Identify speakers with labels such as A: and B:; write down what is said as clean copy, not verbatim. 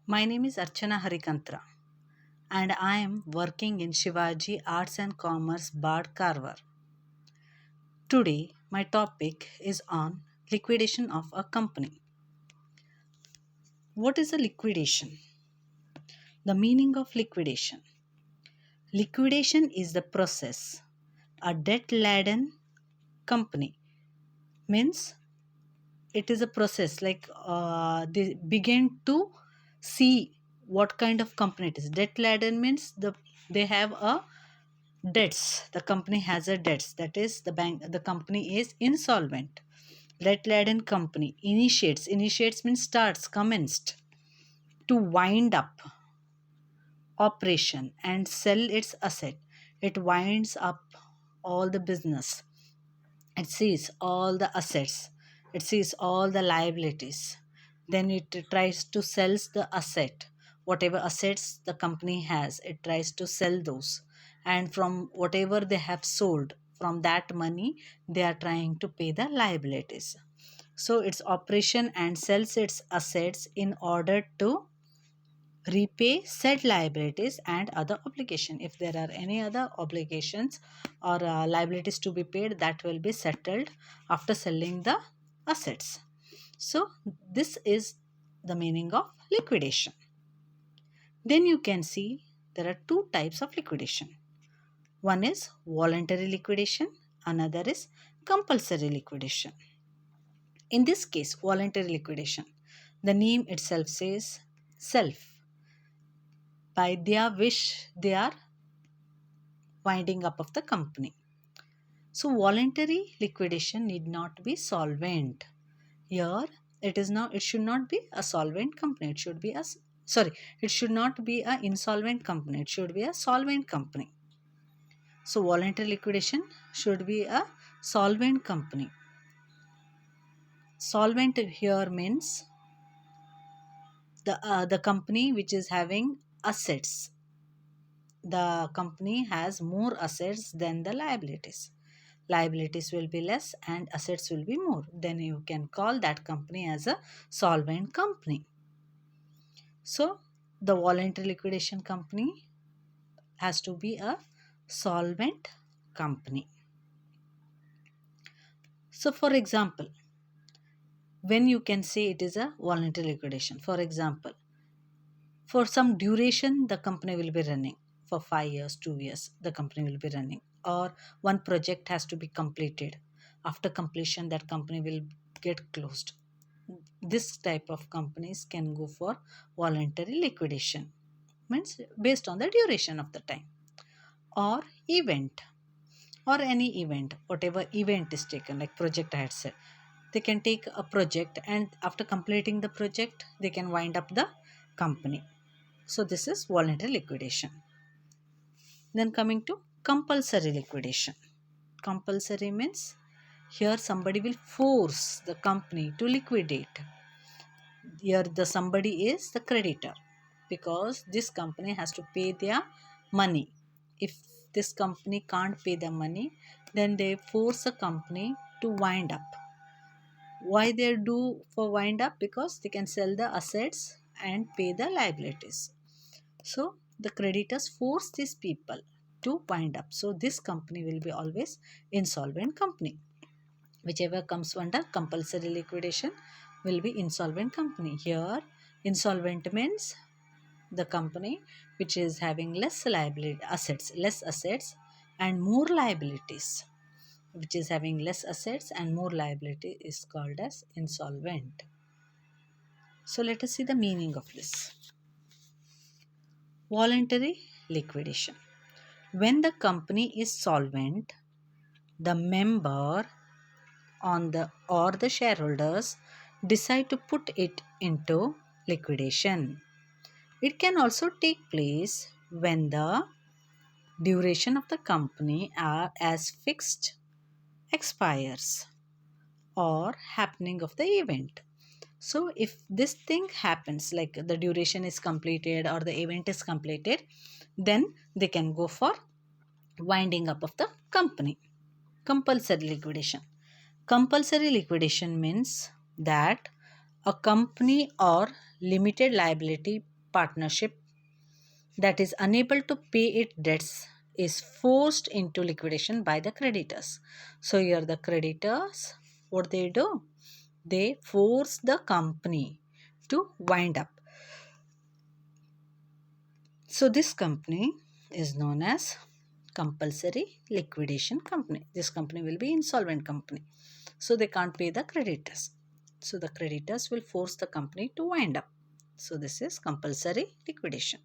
A: My name is Archana Harikantra and I am working in Shivaji Arts and Commerce Bard Carver. Today, my topic is on liquidation of a company. What is a liquidation? The meaning of liquidation. Liquidation is the process. A debt laden company means it is a process like they begin to see what kind of company it is. Debt laden means they have a debts. The company has a debts, that is the company is insolvent. Debt laden company initiates means starts, commenced to wind up operation and sell its asset. It winds up all the business. It sees all the assets, it sees all the liabilities. Then it tries to sell the asset. Whatever assets the company has, it tries to sell those. And from whatever they have sold, from that money, they are trying to pay the liabilities. So its operation and sells its assets in order to repay said liabilities and other obligation. If there are any other obligations or liabilities to be paid, that will be settled after selling the assets. So this is the meaning of liquidation. Then you can see there are two types of liquidation. One is voluntary liquidation, another is compulsory liquidation. In this case, voluntary liquidation, the name itself says self. By their wish, they are winding up of the company. So voluntary liquidation need not be solvent. Here it should not be a solvent company. It should be it should not be a insolvent company. It should be a solvent company. So voluntary liquidation should be a solvent company. Solvent here means the company which is having assets. The company has more assets than the liabilities. Liabilities will be less and assets will be more. Then you can call that company as a solvent company. So the voluntary liquidation company has to be a solvent company. So for example, when you can say it is a voluntary liquidation, for example, for some duration the company will be running. For 5 years, 2 years, the company will be running, or one project has to be completed. After completion, that company will get closed. This type of companies can go for voluntary liquidation, means based on the duration of the time. Or event, or any event, whatever event is taken, like project I had said, they can take a project and after completing the project they can wind up the company. So this is voluntary liquidation. Then coming to compulsory liquidation. Compulsory means here somebody will force the company to liquidate. Here the somebody is the creditor, because this company has to pay their money. If this company can't pay the money, then they force the company to wind up. Why they do for wind up? Because they can sell the assets and pay the liabilities. So the creditors force these people to wind up. So this company will be always insolvent company. Whichever comes under compulsory liquidation will be insolvent company. Here insolvent means the company which is having less assets and more liabilities. Which is having less assets and more liability is called as insolvent. So let us see the meaning of this. Voluntary liquidation. When the company is solvent, the member on the or the shareholders decide to put it into liquidation. It can also take place when the duration of the company as fixed expires or happening of the event. So if this thing happens, like the duration is completed or the event is completed, then they can go for winding up of the company. Compulsory liquidation. Compulsory liquidation means that a company or limited liability partnership that is unable to pay its debts is forced into liquidation by the creditors. So here the creditors, what they do? They force the company to wind up. So this company is known as compulsory liquidation company. This company will be insolvent company. So they can't pay the creditors. So the creditors will force the company to wind up. So this is compulsory liquidation.